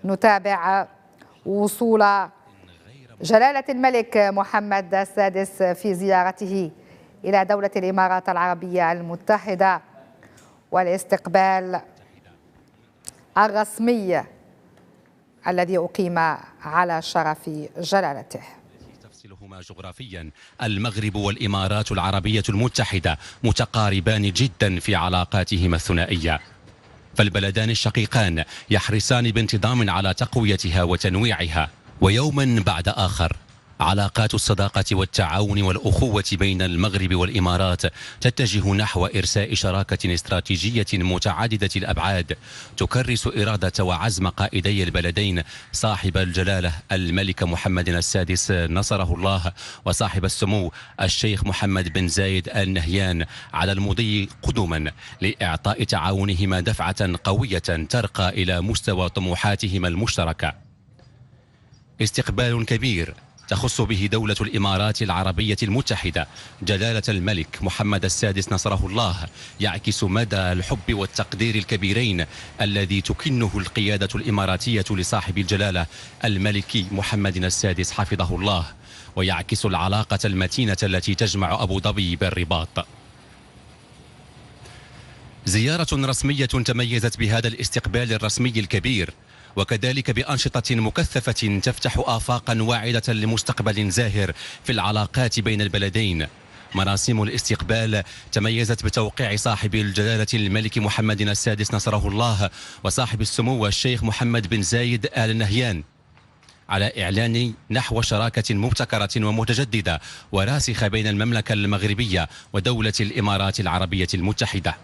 نتابع وصول جلالة الملك محمد السادس في زيارته إلى دولة الإمارات العربية المتحدة والاستقبال الرسمي الذي أقيم على شرف جلالته. تفصلهما جغرافيا المغرب والإمارات العربية المتحدة متقاربان جدا في علاقاتهما الثنائية، فالبلدان الشقيقان يحرصان بانتظام على تقويتها وتنويعها، ويوما بعد آخر علاقات الصداقة والتعاون والأخوة بين المغرب والإمارات تتجه نحو إرساء شراكة استراتيجية متعددة الأبعاد تكرس إرادة وعزم قائدي البلدين صاحب الجلالة الملك محمد السادس نصره الله وصاحب السمو الشيخ محمد بن زايد آل نهيان على المضي قدما لإعطاء تعاونهما دفعة قوية ترقى إلى مستوى طموحاتهما المشتركة. استقبال كبير تخص به دولة الإمارات العربية المتحدة جلالة الملك محمد السادس نصره الله يعكس مدى الحب والتقدير الكبيرين الذي تكنه القيادة الإماراتية لصاحب الجلالة الملك محمد السادس حفظه الله، ويعكس العلاقة المتينة التي تجمع أبو ظبي بالرباط. زيارة رسمية تميزت بهذا الاستقبال الرسمي الكبير، وكذلك بأنشطة مكثفة تفتح آفاقا واعدة لمستقبل زاهر في العلاقات بين البلدين. مراسم الاستقبال تميزت بتوقيع صاحب الجلالة الملك محمد السادس نصره الله وصاحب السمو الشيخ محمد بن زايد آل نهيان على إعلان نحو شراكة مبتكرة ومتجددة وراسخة بين المملكة المغربية ودولة الإمارات العربية المتحدة.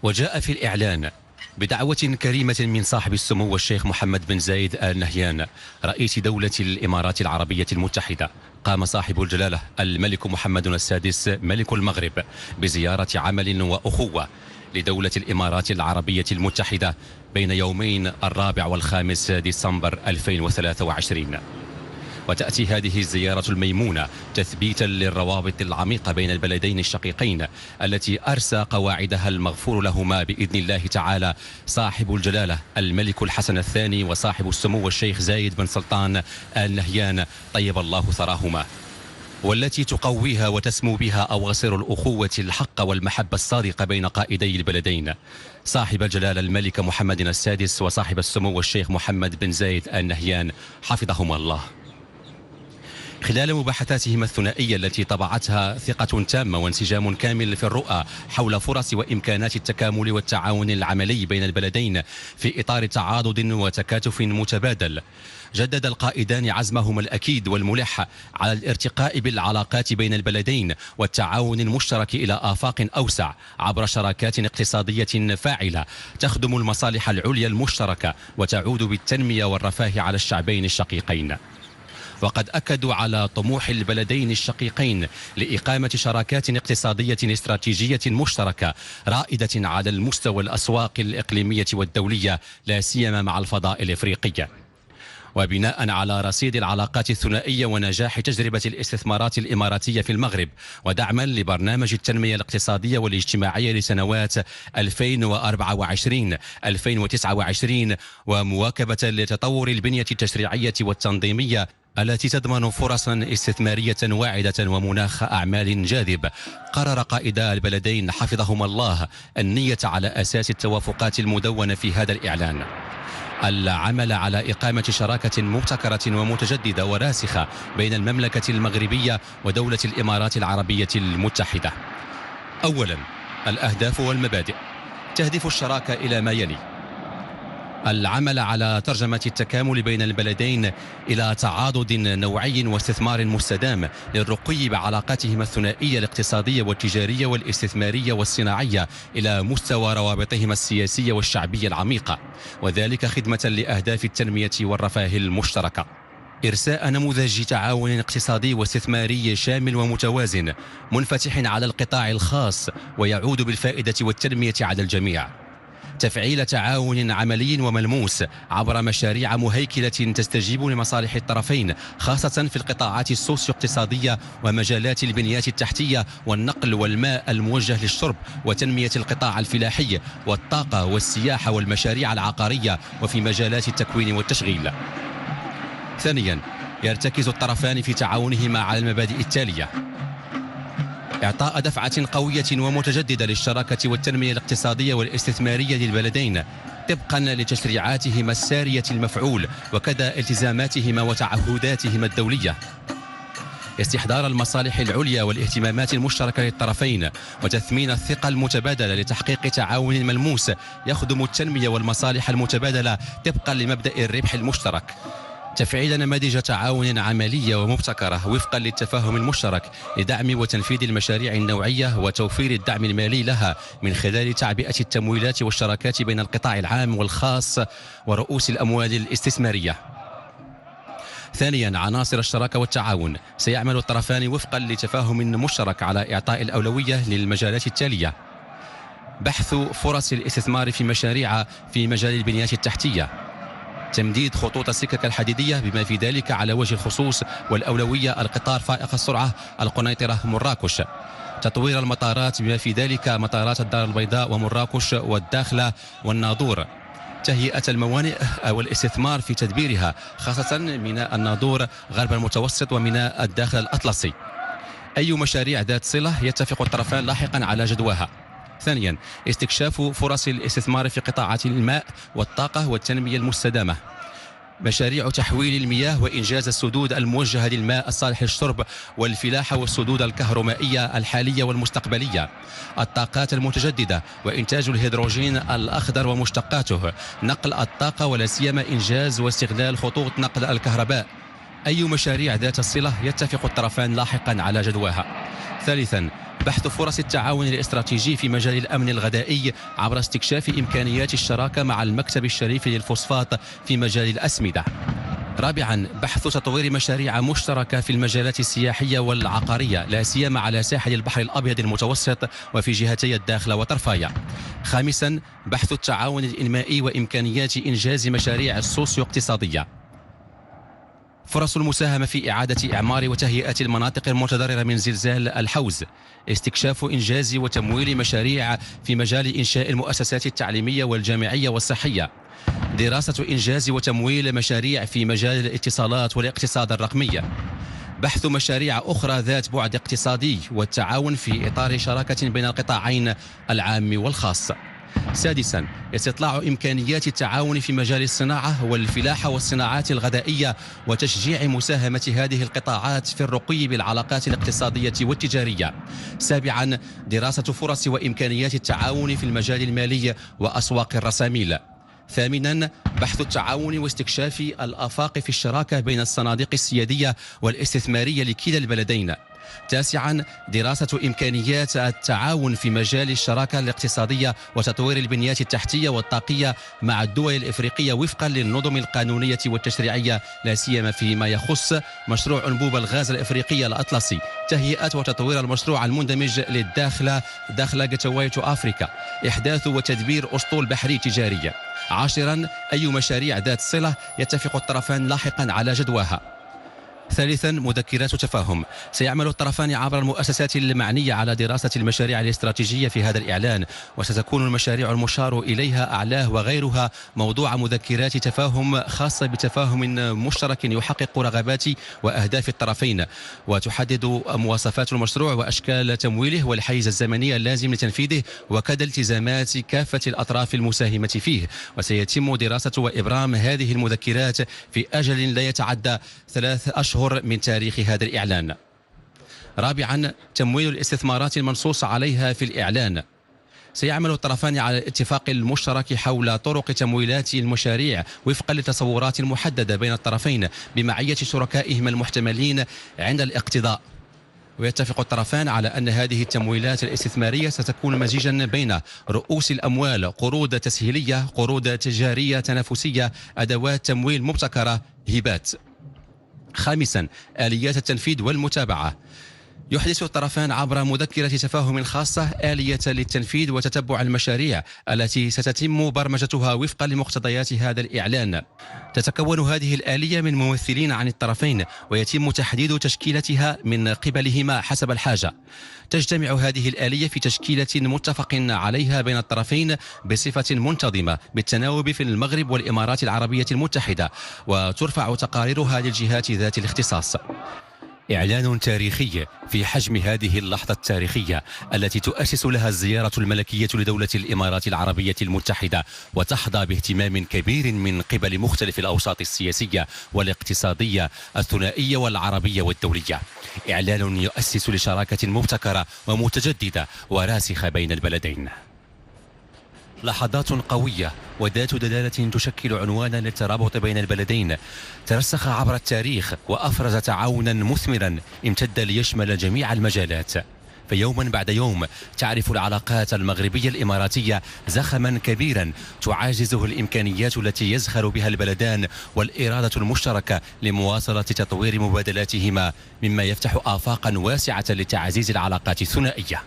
وجاء في الإعلان بدعوة كريمة من صاحب السمو الشيخ محمد بن زايد آل نهيان رئيس دولة الإمارات العربية المتحدة، قام صاحب الجلالة الملك محمد السادس ملك المغرب بزيارة عمل وأخوة لدولة الإمارات العربية المتحدة بين يومين 4 و5 ديسمبر 2023. وتأتي هذه الزيارة الميمونة تثبيتا للروابط العميقة بين البلدين الشقيقين التي أرسى قواعدها المغفور لهما بإذن الله تعالى صاحب الجلالة الملك الحسن الثاني وصاحب السمو الشيخ زايد بن سلطان آل نهيان طيب الله ثراهما، والتي تقويها وتسمو بها أواصر الأخوة الحق والمحبة الصادقة بين قائدي البلدين صاحب الجلالة الملك محمد السادس وصاحب السمو الشيخ محمد بن زايد آل نهيان حفظهما الله. خلال مباحثاتهما الثنائية التي طبعتها ثقة تامة وانسجام كامل في الرؤى حول فرص وإمكانات التكامل والتعاون العملي بين البلدين في إطار تعاضد وتكاتف متبادل، جدد القائدان عزمهما الأكيد والملح على الارتقاء بالعلاقات بين البلدين والتعاون المشترك إلى آفاق أوسع عبر شراكات اقتصادية فاعلة تخدم المصالح العليا المشتركة وتعود بالتنمية والرفاه على الشعبين الشقيقين. وقد أكدوا على طموح البلدين الشقيقين لإقامة شراكات اقتصادية استراتيجية مشتركة رائدة على المستوى الأسواق الإقليمية والدولية لا سيما مع الفضاء الإفريقي. وبناء على رصيد العلاقات الثنائية ونجاح تجربة الاستثمارات الإماراتية في المغرب ودعما لبرنامج التنمية الاقتصادية والاجتماعية لسنوات 2024-2029 ومواكبة لتطور البنية التشريعية والتنظيمية التي تضمن فرصا استثمارية واعدة ومناخ أعمال جاذب، قرر قائدا البلدين حفظهما الله النية على أساس التوافقات المدونة في هذا الإعلان العمل على إقامة شراكة مبتكرة ومتجددة وراسخة بين المملكة المغربية ودولة الإمارات العربية المتحدة. أولا، الأهداف والمبادئ. تهدف الشراكة إلى ما يلي: العمل على ترجمة التكامل بين البلدين إلى تعاضد نوعي واستثمار مستدام للرقي بعلاقاتهما الثنائية الاقتصادية والتجارية والاستثمارية والصناعية إلى مستوى روابطهما السياسية والشعبية العميقة، وذلك خدمة لأهداف التنمية والرفاه المشتركة. إرساء نموذج تعاون اقتصادي واستثماري شامل ومتوازن منفتح على القطاع الخاص ويعود بالفائدة والتنمية على الجميع. تفعيل تعاون عملي وملموس عبر مشاريع مهيكلة تستجيب لمصالح الطرفين، خاصة في القطاعات السوسيو اقتصادية ومجالات البنيات التحتية والنقل والماء الموجه للشرب وتنمية القطاع الفلاحي والطاقة والسياحة والمشاريع العقارية وفي مجالات التكوين والتشغيل. ثانيا، يرتكز الطرفان في تعاونهما على المبادئ التالية: إعطاء دفعة قوية ومتجددة للشراكة والتنمية الاقتصادية والاستثمارية للبلدين طبقا لتشريعاتهما السارية المفعول وكذا التزاماتهما وتعهداتهما الدولية. استحضار المصالح العليا والاهتمامات المشتركة للطرفين وتثمين الثقة المتبادلة لتحقيق تعاون ملموس يخدم التنمية والمصالح المتبادلة طبقا لمبدأ الربح المشترك. تفعيل نماذج تعاون عملية ومبتكرة وفقا للتفاهم المشترك لدعم وتنفيذ المشاريع النوعية وتوفير الدعم المالي لها من خلال تعبئة التمويلات والشراكات بين القطاع العام والخاص ورؤوس الأموال الاستثمارية. ثانيا، عناصر الشراكة والتعاون. سيعمل الطرفان وفقا لتفاهم مشترك على إعطاء الأولوية للمجالات التالية: بحث فرص الاستثمار في مشاريع في مجال البنيات التحتية، تمديد خطوط السكك الحديدية بما في ذلك على وجه الخصوص والأولوية القطار فائق السرعة القنيطرة مراكش، تطوير المطارات بما في ذلك مطارات الدار البيضاء ومراكش والداخلة والناظور، تهيئة الموانئ والاستثمار في تدبيرها خاصة ميناء الناظور غرب المتوسط وميناء الداخل الأطلسي. أي مشاريع ذات صلة يتفق الطرفان لاحقا على جدواها. ثانيا، استكشاف فرص الاستثمار في قطاعات الماء والطاقة والتنمية المستدامة، مشاريع تحويل المياه وإنجاز السدود الموجهة للماء الصالح للشرب والفلاحة والسدود الكهرومائية الحالية والمستقبلية، الطاقات المتجددة وإنتاج الهيدروجين الأخضر ومشتقاته، نقل الطاقة ولا سيما إنجاز واستغلال خطوط نقل الكهرباء. أي مشاريع ذات الصلة يتفق الطرفان لاحقا على جدواها. ثالثا، بحث فرص التعاون الاستراتيجي في مجال الأمن الغذائي عبر استكشاف إمكانيات الشراكة مع المكتب الشريفي للفوسفات في مجال الأسمدة. رابعا، بحث تطوير مشاريع مشتركة في المجالات السياحية والعقارية لا سيما على ساحل البحر الأبيض المتوسط وفي جهتي الداخلة وطرفايا. خامسا، بحث التعاون الإنمائي وإمكانيات إنجاز مشاريع السوسيو اقتصادية. فرص المساهمة في إعادة إعمار وتهيئة المناطق المتضررة من زلزال الحوز، استكشاف إنجاز وتمويل مشاريع في مجال إنشاء المؤسسات التعليمية والجامعية والصحية، دراسة إنجاز وتمويل مشاريع في مجال الاتصالات والاقتصاد الرقمي، بحث مشاريع أخرى ذات بعد اقتصادي والتعاون في إطار شراكة بين القطاعين العام والخاص. سادسا، استطلاع إمكانيات التعاون في مجال الصناعة والفلاحة والصناعات الغذائية وتشجيع مساهمة هذه القطاعات في الرقي بالعلاقات الاقتصادية والتجارية. سابعا، دراسة فرص وإمكانيات التعاون في المجال المالي وأسواق الرساميل. ثامنا، بحث التعاون واستكشاف الآفاق في الشراكة بين الصناديق السيادية والاستثمارية لكلا البلدين. تاسعا، دراسة إمكانيات التعاون في مجال الشراكة الاقتصادية وتطوير البنيات التحتية والطاقية مع الدول الإفريقية وفقا للنظم القانونية والتشريعية لا سيما فيما يخص مشروع أنبوب الغاز الإفريقي الأطلسي، تهيئة وتطوير المشروع المندمج للداخلة داخل جتواي أفريقيا، إحداث وتدبير أسطول بحري تجاري. عاشرا، أي مشاريع ذات صلة يتفق الطرفان لاحقا على جدواها. ثالثا، مذكرات تفاهم. سيعمل الطرفان عبر المؤسسات المعنية على دراسة المشاريع الاستراتيجية في هذا الإعلان، وستكون المشاريع المشار إليها أعلاه وغيرها موضوع مذكرات تفاهم خاصة بتفاهم مشترك يحقق رغبات وأهداف الطرفين، وتحدد مواصفات المشروع وأشكال تمويله والحيز الزمني اللازم لتنفيذه وكذا التزامات كافة الأطراف المساهمة فيه. وسيتم دراسة وإبرام هذه المذكرات في أجل لا يتعدى 3 أشهر من تاريخ هذا الإعلان. رابعا، تمويل الاستثمارات المنصوص عليها في الإعلان. سيعمل الطرفان على الاتفاق المشترك حول طرق تمويلات المشاريع وفقا لتصورات محددة بين الطرفين بمعية شركائهم المحتملين عند الاقتضاء. ويتفق الطرفان على أن هذه التمويلات الاستثمارية ستكون مزيجا بين رؤوس الأموال، قروض تسهيلية، قروض تجارية تنافسية، أدوات تمويل مبتكرة، هبات. خامسا، آليات التنفيذ والمتابعة. يحدث الطرفان عبر مذكرة تفاهم خاصة آلية للتنفيذ وتتبع المشاريع التي ستتم برمجتها وفقا لمقتضيات هذا الإعلان. تتكون هذه الآلية من ممثلين عن الطرفين ويتم تحديد تشكيلتها من قبلهما حسب الحاجة. تجتمع هذه الآلية في تشكيلة متفق عليها بين الطرفين بصفة منتظمة بالتناوب في المغرب والإمارات العربية المتحدة، وترفع تقاريرها للجهات ذات الاختصاص. إعلان تاريخي في حجم هذه اللحظة التاريخية التي تؤسس لها الزيارة الملكية لدولة الإمارات العربية المتحدة، وتحظى باهتمام كبير من قبل مختلف الأوساط السياسية والاقتصادية الثنائية والعربية والدولية. إعلان يؤسس لشراكة مبتكرة ومتجددة وراسخة بين البلدين. لحظات قوية وذات دلالة تشكل عنوانا للترابط بين البلدين، ترسخ عبر التاريخ وأفرز تعاونا مثمرا امتد ليشمل جميع المجالات. فيوما بعد يوم تعرف العلاقات المغربية الإماراتية زخما كبيرا تعاجزه الإمكانيات التي يزخر بها البلدان والإرادة المشتركة لمواصلة تطوير مبادلاتهما، مما يفتح آفاقا واسعة لتعزيز العلاقات الثنائية.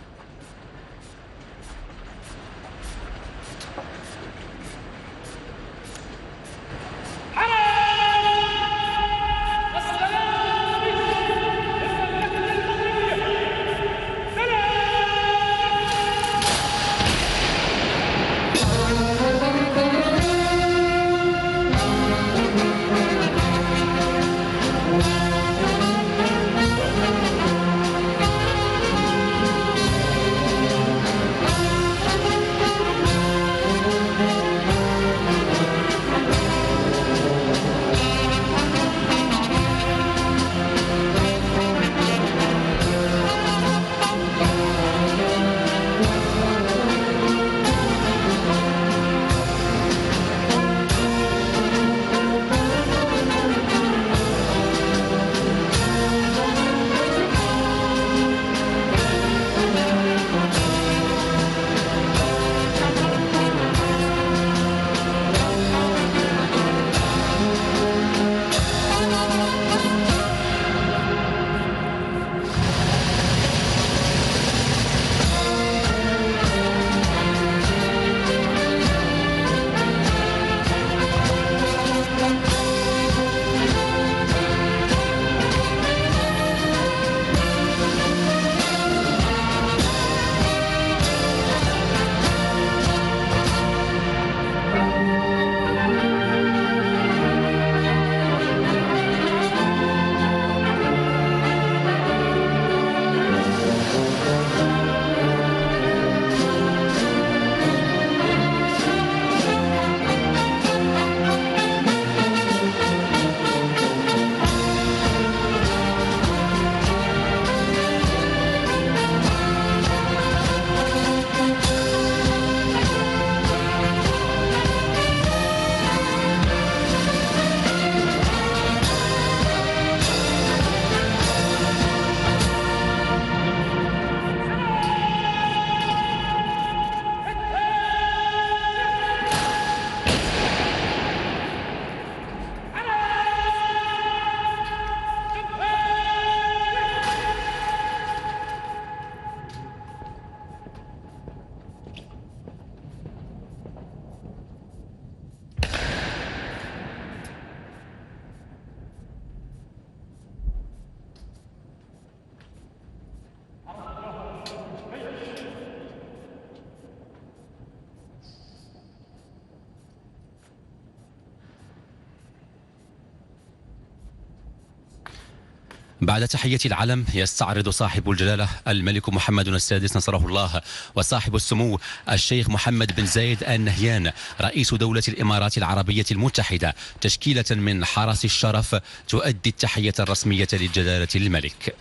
بعد تحية العلم يستعرض صاحب الجلالة الملك محمد السادس نصره الله وصاحب السمو الشيخ محمد بن زايد آل نهيان رئيس دولة الإمارات العربية المتحدة تشكيلة من حرس الشرف تؤدي التحية الرسمية لجلالة الملك.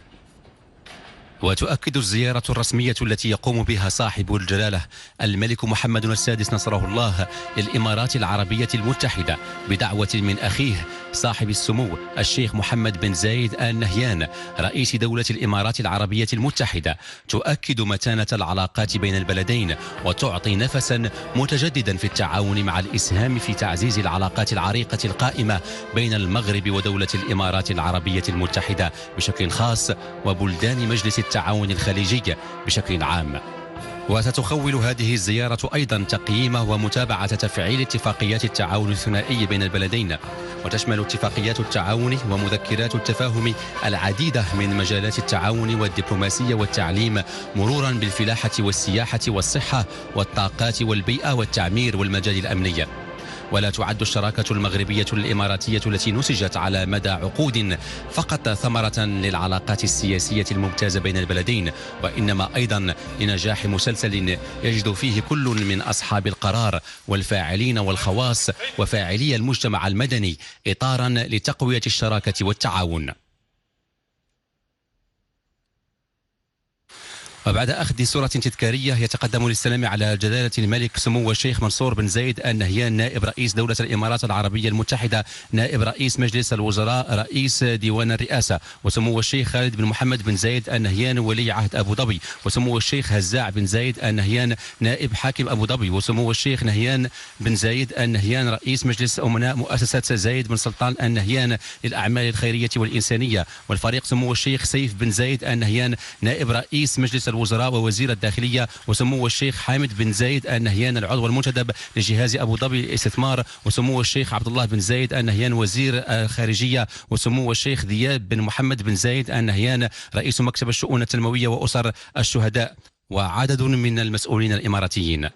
وتؤكد الزيارة الرسمية التي يقوم بها صاحب الجلالة الملك محمد السادس نصره الله للإمارات العربية المتحدة بدعوة من أخيه صاحب السمو الشيخ محمد بن زايد آل نهيان رئيس دولة الإمارات العربية المتحدة تؤكد متانة العلاقات بين البلدين وتعطي نفسا متجددا في التعاون مع الإسهام في تعزيز العلاقات العريقة القائمة بين المغرب ودولة الإمارات العربية المتحدة بشكل خاص وبلدان مجلس التعاون الخليجي بشكل عام. وستخول هذه الزيارة أيضا تقييم ومتابعة تفعيل اتفاقيات التعاون الثنائي بين البلدين، وتشمل اتفاقيات التعاون ومذكرات التفاهم العديدة من مجالات التعاون والدبلوماسية والتعليم، مرورا بالفلاحة والسياحة والصحة والطاقات والبيئة والتعمير والمجال الأمني. ولا تعد الشراكة المغربية الإماراتية التي نسجت على مدى عقود فقط ثمرة للعلاقات السياسية الممتازة بين البلدين، وإنما أيضا لنجاح مسلسل يجد فيه كل من أصحاب القرار والفاعلين والخواص وفاعلي المجتمع المدني إطارا لتقوية الشراكة والتعاون. وبعد أخذ صورة تذكارية يتقدم للسلام على جلالة الملك سمو الشيخ منصور بن زايد آل نهيان نائب رئيس دولة الإمارات العربية المتحدة نائب رئيس مجلس الوزراء رئيس ديوان الرئاسة، وسمو الشيخ خالد بن محمد بن زايد آل نهيان ولي عهد أبو ظبي، وسمو الشيخ هزاع بن زايد آل نهيان نائب حاكم أبو ظبي، وسمو الشيخ نهيان بن زايد آل نهيان رئيس مجلس أمناء مؤسسة زايد بن سلطان آل نهيان للأعمال الخيرية والإنسانية، والفريق سمو الشيخ سيف بن زايد آل نهيان نائب رئيس مجلس الوزراء ووزير الداخلية، وسمو الشيخ حامد بن زايد آل نهيان العضو المنتدب لجهاز أبو ظبي للاستثمار، وسمو الشيخ عبد الله بن زايد آل نهيان وزير الخارجية، وسمو الشيخ ذياب بن محمد بن زايد آل نهيان رئيس مكتب الشؤون التنموية وأسر الشهداء، وعدد من المسؤولين الإماراتيين.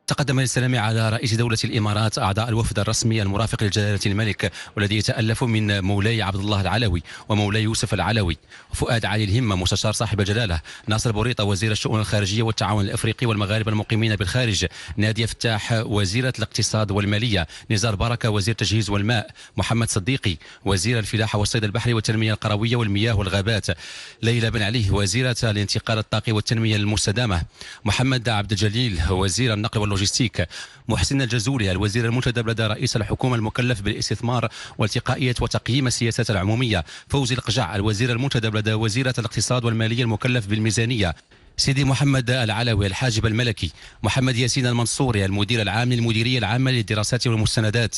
تقدم للسلام على رئيس دولة الإمارات أعضاء الوفد الرسمي المرافق لجلالة الملك، والذي يتألف من مولاي عبد الله العلوي ومولاي يوسف العلوي، وفؤاد علي الهمة مستشار صاحب الجلالة، ناصر بوريطة وزير الشؤون الخارجية والتعاون الأفريقي والمغاربة المقيمين بالخارج، نادية فتاح وزيرة الاقتصاد والمالية، نزار بركة وزير التجهيز والماء، محمد صديقي وزير الفلاحة والصيد البحري والتنمية القروية والمياه والغابات، ليلى بن علي وزيرة الانتقال الطاقي والتنمية المستدامة، محمد عبد الجليل وزير النقل واللوجستيك، محسن الجزولي الوزير المنتدب لدى رئيس الحكومة المكلف بالاستثمار والتقائية وتقييم السياسات العمومية، فوزي القجع الوزير المنتدب لدى وزيرة الاقتصاد والمالية المكلف بالميزانية، سيدي محمد العلوي الحاجب الملكي، محمد ياسين المنصوري المدير العام للمديرية العامة للدراسات والمستندات،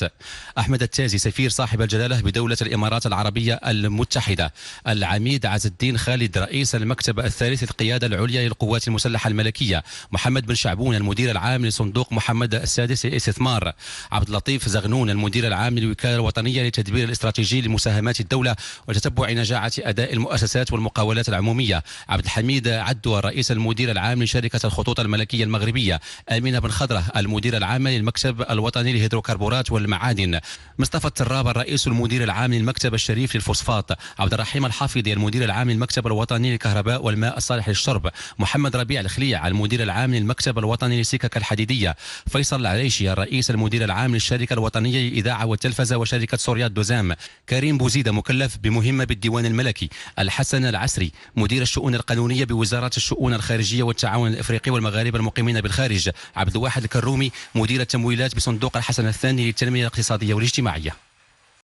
أحمد التازي سفير صاحب الجلالة بدولة الإمارات العربية المتحدة، العميد عز الدين خالد رئيس المكتب الثالث القيادة العليا للقوات المسلحة الملكية، محمد بن شعبون المدير العام لصندوق محمد السادس للاستثمار، عبد اللطيف زغنون المدير العام للوكالة الوطنية للتدبير الاستراتيجي لمساهمات الدولة وتتبع نجاعة أداء المؤسسات والمقاولات العمومية، عبد الحميد عدو الرئيس المدير العام لشركة الخطوط الملكية المغربية، أمينة بن خضرة المدير العام للمكتب الوطني للهيدروكربورات والمعادن، مصطفى التراب الرئيس المدير العام للمكتب الشريف للفوسفات، عبد الرحيم الحافظي المدير العام للمكتب الوطني للكهرباء والماء الصالح للشرب، محمد ربيع الخليع المدير العام للمكتب الوطني للسكك الحديدية، فيصل العريشي الرئيس المدير العام للشركة الوطنية للإذاعة والتلفزة وشركة سوريات دوزام، كريم بوزيدة مكلف بمهمة بالديوان الملكي، الحسن العسري مدير الشؤون القانونية بوزارة الشؤون الخارجية والتعاون الافريقي والمغاربه المقيمين بالخارج، عبد الواحد الكرومي مدير التمويلات بصندوق الحسن الثاني للتنميه الاقتصاديه والاجتماعيه.